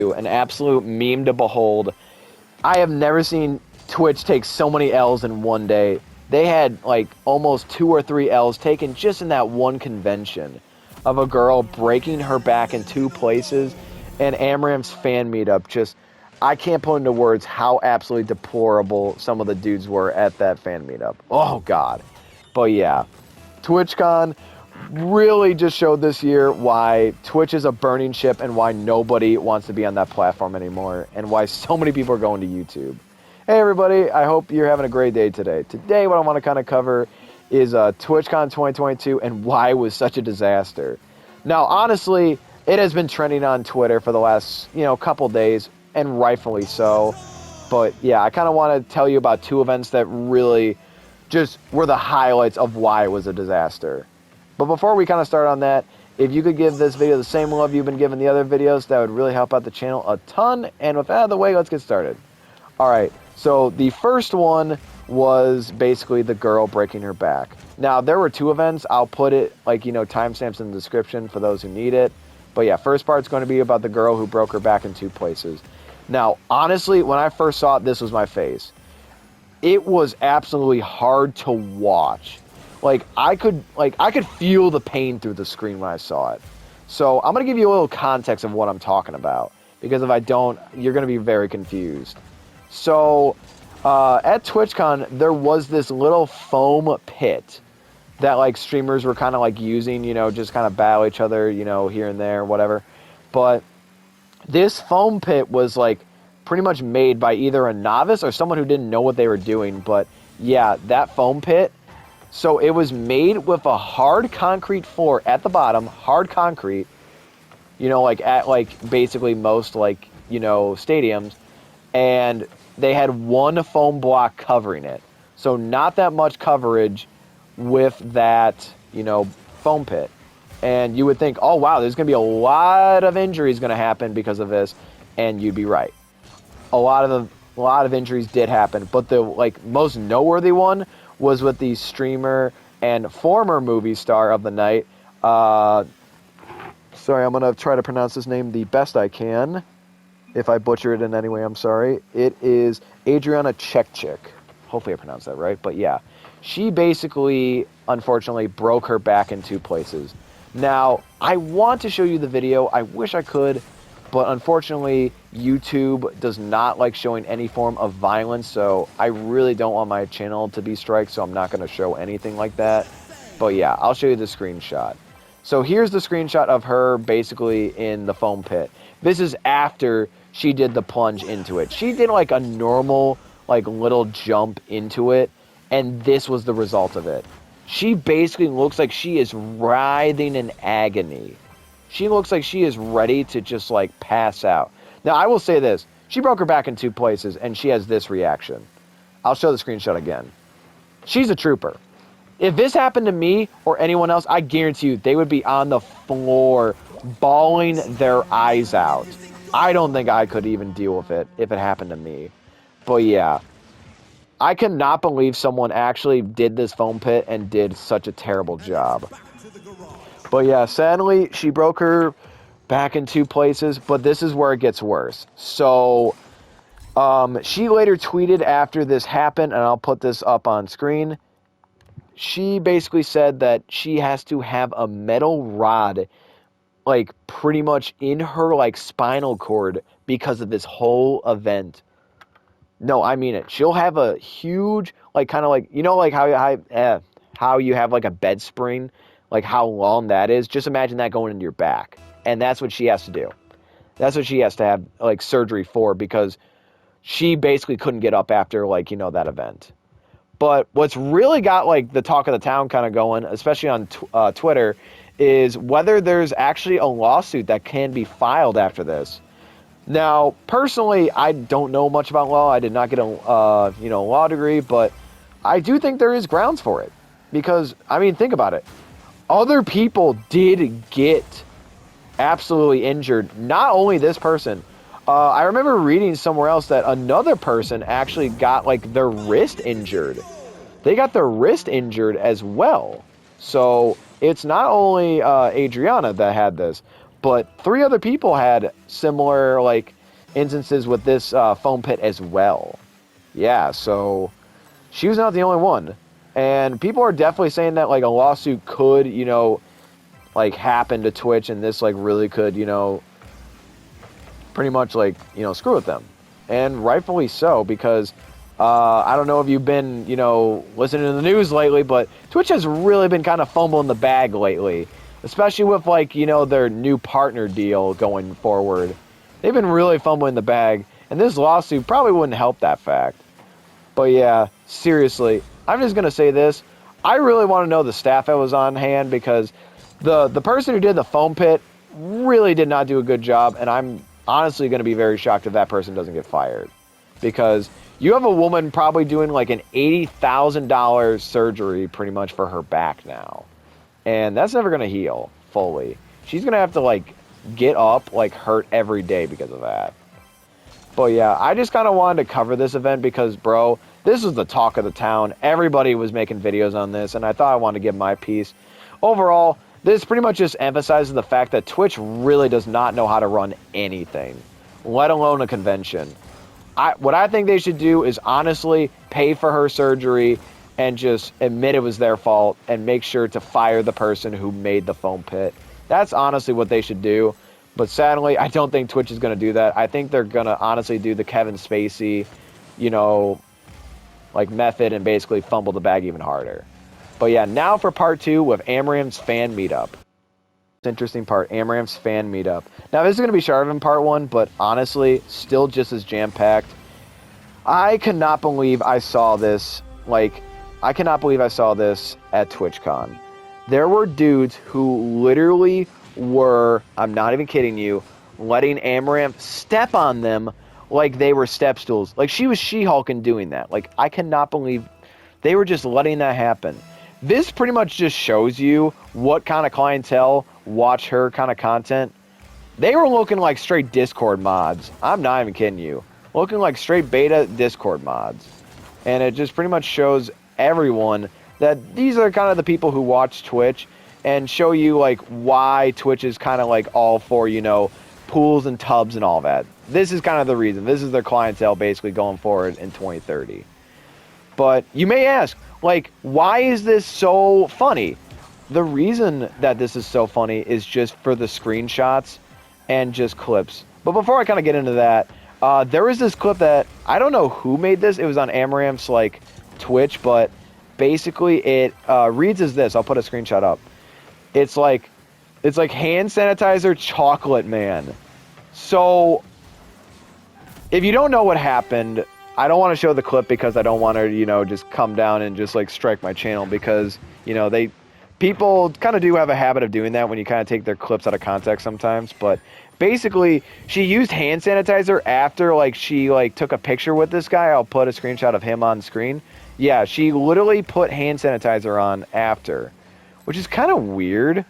An absolute meme to behold. I have never seen Twitch take so many L's in one day. They had like almost 2 or 3 L's taken just in that one convention of a girl breaking her back in 2 places, and Amram's fan meetup. Just, I can't put into words how absolutely deplorable some of the dudes were at that fan meetup. Oh God. But yeah, TwitchCon really just showed this year why Twitch is a burning ship and why nobody wants to be on that platform anymore, and why so many people are going to YouTube. Hey everybody, I hope you're having a great day today. Today what I want to kind of cover is TwitchCon 2022 and why it was such a disaster. Now honestly, it has been trending on Twitter for the last couple days, and rightfully so. But yeah, I kind of want to tell you about 2 events that really just were the highlights of why it was a disaster. But before we kind of start on that, if you could give this video the same love you've been giving the other videos, that would really help out the channel a ton. And with that out of the way, let's get started. Alright, so the first one was basically the girl breaking her back. Now, there were 2 events. I'll put it, timestamps in the description for those who need it. But yeah, first part's going to be about the girl who broke her back in 2 places. Now, honestly, when I first saw it, this was my face. It was absolutely hard to watch. I could feel the pain through the screen when I saw it. So I'm going to give you a little context of what I'm talking about, because if I don't, you're going to be very confused. So at TwitchCon, there was this little foam pit that streamers were kind of using, just kind of battle each other, here and there, whatever. But this foam pit was pretty much made by either a novice or someone who didn't know what they were doing. But yeah, that foam pit. So it was made with a hard concrete floor at the bottom, hard concrete, at basically most stadiums, and they had one foam block covering it. So not that much coverage with that, foam pit. And you would think, oh wow, there's going to be a lot of injuries going to happen because of this, and you'd be right. A lot of injuries did happen, but the most noteworthy one was with the streamer and former movie star of the night. Sorry, I'm going to try to pronounce his name the best I can. If I butcher it in any way, I'm sorry. It is Adriana Chekchik. Hopefully I pronounced that right. But yeah, she basically, unfortunately, broke her back in 2 places. Now, I want to show you the video. I wish I could, but unfortunately, YouTube does not like showing any form of violence, so I really don't want my channel to be striked, so I'm not going to show anything like that. But yeah, I'll show you the screenshot. So here's the screenshot of her basically in the foam pit. This is after she did the plunge into it. She did a normal, little jump into it, and this was the result of it. She basically looks like she is writhing in agony. She looks like she is ready to just pass out. Now, I will say this. She broke her back in 2 places, and she has this reaction. I'll show the screenshot again. She's a trooper. If this happened to me or anyone else, I guarantee you they would be on the floor bawling their eyes out. I don't think I could even deal with it if it happened to me. But yeah, I cannot believe someone actually did this foam pit and did such a terrible job. But yeah, sadly, she broke her back in 2 places, but this is where it gets worse. So, she later tweeted after this happened, and I'll put this up on screen. She basically said that she has to have a metal rod, pretty much in her, spinal cord because of this whole event. No, I mean it. She'll have a huge, kind of how you have, a bed spring, how long that is. Just imagine that going into your back. And that's what she has to do. That's what she has to have, surgery for, because she basically couldn't get up after, that event. But what's really got, the talk of the town kind of going, especially on Twitter, is whether there's actually a lawsuit that can be filed after this. Now, personally, I don't know much about law. I did not get a law degree, but I do think there is grounds for it. Because, I mean, think about it. Other people did get absolutely injured. Not only this person. I remember reading somewhere else that another person actually got, their wrist injured. They got their wrist injured as well. So, it's not only Adriana that had this, but 3 other people had similar, like, instances with this foam pit as well. Yeah, so she was not the only one. And people are definitely saying that, like, a lawsuit could, you know, like, happen to Twitch, and this, like, really could, you know, pretty much, like, you know, screw with them. And rightfully so, because I don't know if you've been, you know, listening to the news lately, but Twitch has really been kind of fumbling the bag lately, especially with, like, you know, their new partner deal going forward. They've been really fumbling the bag, and this lawsuit probably wouldn't help that fact. But yeah, seriously, I'm just going to say this. I really want to know the staff that was on hand, because the person who did the foam pit really did not do a good job, and I'm honestly going to be very shocked if that person doesn't get fired. Because you have a woman probably doing like an $80,000 surgery pretty much for her back now. And that's never going to heal fully. She's going to have to like get up, like hurt every day because of that. But yeah, I just kind of wanted to cover this event because, bro, this was the talk of the town. Everybody was making videos on this, and I thought I wanted to give my piece. Overall, this pretty much just emphasizes the fact that Twitch really does not know how to run anything, let alone a convention. What I think they should do is honestly pay for her surgery and just admit it was their fault and make sure to fire the person who made the foam pit. That's honestly what they should do. But sadly, I don't think Twitch is going to do that. I think they're going to honestly do the Kevin Spacey, you know, like method and basically fumble the bag even harder. But yeah, now for part 2 with Amram's fan meetup. Interesting part, Amram's fan meetup. Now this is going to be shorter than part 1, but honestly, still just as jam-packed. I cannot believe I saw this, I cannot believe I saw this at TwitchCon. There were dudes who literally were, I'm not even kidding you, letting Amram step on them like they were step stools. Like she was She-Hulk in doing that. Like I cannot believe they were just letting that happen. This pretty much just shows you what kind of clientele watch her kind of content. They were looking like straight Discord mods. I'm not even kidding you. Looking like straight beta Discord mods. And it just pretty much shows everyone that these are kind of the people who watch Twitch and show you like why Twitch is kind of like all for, you know, pools and tubs and all that. This is kind of the reason. This is their clientele basically going forward in 2030. But you may ask, like, why is this so funny? The reason that this is so funny is just for the screenshots and just clips. But before I kind of get into that, there was this clip that, I don't know who made this. It was on Amram's, like, Twitch, but basically it reads as this. I'll put a screenshot up. It's like hand sanitizer chocolate man. So, if you don't know what happened, I don't want to show the clip because I don't want to, you know, just come down and just like strike my channel because, you know, people kind of do have a habit of doing that when you kind of take their clips out of context sometimes. But basically, she used hand sanitizer after like she like took a picture with this guy. I'll put a screenshot of him on screen. Yeah, she literally put hand sanitizer on after, which is kind of weird.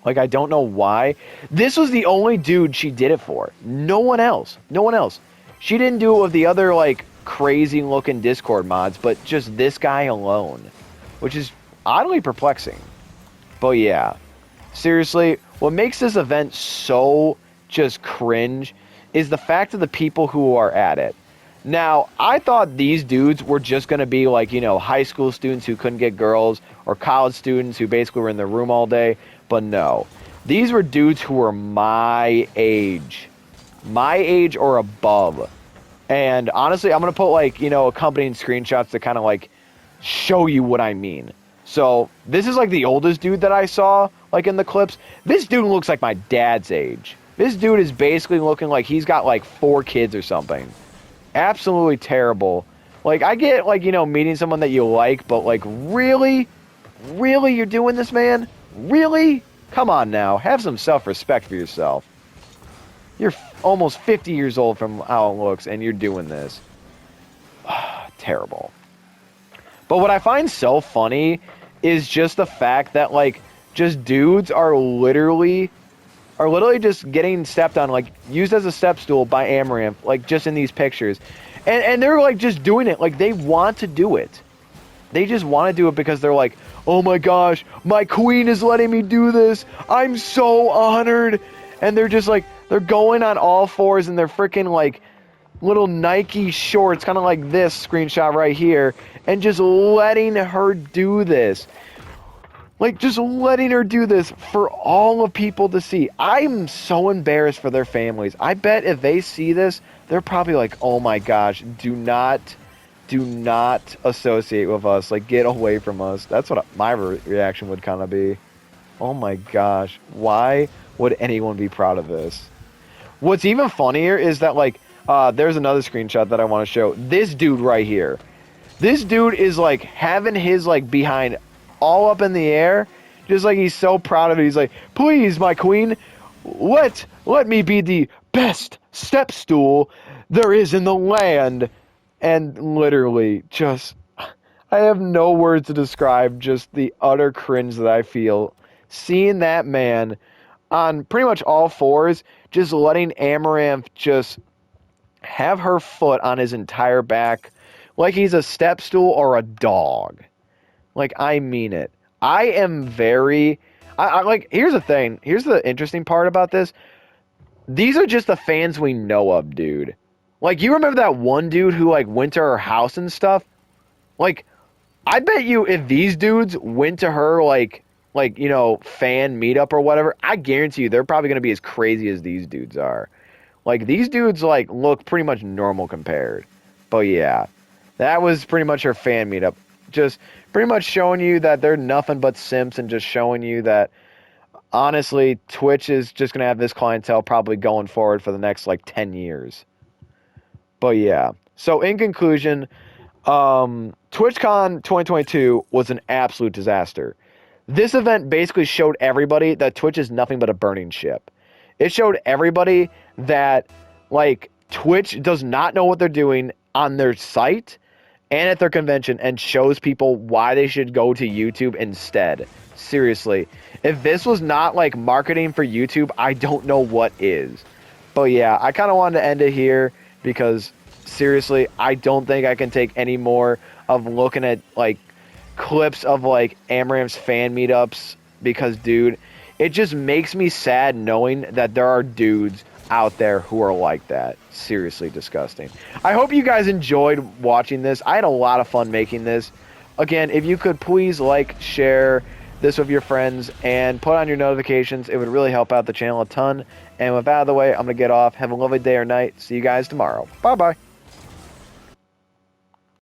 Like, I don't know why. This was the only dude she did it for. No one else. No one else. She didn't do it with the other, like, crazy-looking Discord mods, but just this guy alone. Which is oddly perplexing. But yeah. Seriously, what makes this event so just cringe is the fact of the people who are at it. Now, I thought these dudes were just going to be, like, you know, high school students who couldn't get girls, or college students who basically were in their room all day. But no. These were dudes who were my age. My age or above. And honestly, I'm going to put like, you know, accompanying screenshots to kind of like show you what I mean. So this is like the oldest dude that I saw like in the clips. This dude looks like my dad's age. This dude is basically looking like he's got like 4 kids or something. Absolutely terrible. Like I get like, you know, meeting someone that you like, but like really? Really you're doing this, man? Really? Come on now. Have some self-respect for yourself. You're almost 50 years old from how it looks, and you're doing this. Terrible. But what I find so funny is just the fact that, like, just dudes are literally just getting stepped on, like, used as a step stool by Amram, like, just in these pictures. And they're, like, just doing it. Like, they want to do it. They just want to do it because they're like, oh my gosh, my queen is letting me do this. I'm so honored. and they're just like, they're going on all fours in their freaking like little Nike shorts, kind of like this screenshot right here, and just letting her do this. Like, just letting her do this for all of people to see. I'm so embarrassed for their families. I bet if they see this, they're probably like, oh my gosh, do not associate with us. Like, get away from us. That's what my reaction would kind of be. Oh my gosh, why would anyone be proud of this? What's even funnier is that, like, there's another screenshot that I want to show. This dude right here. This dude is, like, having his, like, behind all up in the air, just like he's so proud of it. He's like, please, my queen, let me be the best step stool there is in the land. And literally, just, I have no words to describe just the utter cringe that I feel seeing that man on pretty much all fours, just letting Amaranth just have her foot on his entire back like he's a step stool or a dog. Like, I mean it. I am very... I like, here's the thing. Here's the interesting part about this. These are just the fans we know of, dude. Like, you remember that one dude who, like, went to her house and stuff? Like, I bet you if these dudes went to her, like, you know, fan meetup or whatever, I guarantee you they're probably going to be as crazy as these dudes are. Like, these dudes, like, look pretty much normal compared. But, yeah. That was pretty much her fan meetup. Just pretty much showing you that they're nothing but simps and just showing you that, honestly, Twitch is just going to have this clientele probably going forward for the next, like, 10 years. But, yeah. So, in conclusion, TwitchCon 2022 was an absolute disaster. This event basically showed everybody that Twitch is nothing but a burning ship. It showed everybody that, like, Twitch does not know what they're doing on their site and at their convention, and shows people why they should go to YouTube instead. Seriously. If this was not, like, marketing for YouTube, I don't know what is. But, yeah, I kind of wanted to end it here because, seriously, I don't think I can take any more of looking at, like, clips of, like, Amaranth's fan meetups because, dude, it just makes me sad knowing that there are dudes out there who are like that. Seriously disgusting. I hope you guys enjoyed watching this. I had a lot of fun making this. Again, if you could please like, share this with your friends, and put on your notifications, it would really help out the channel a ton. And with that out of the way, I'm going to get off. Have a lovely day or night. See you guys tomorrow. Bye-bye.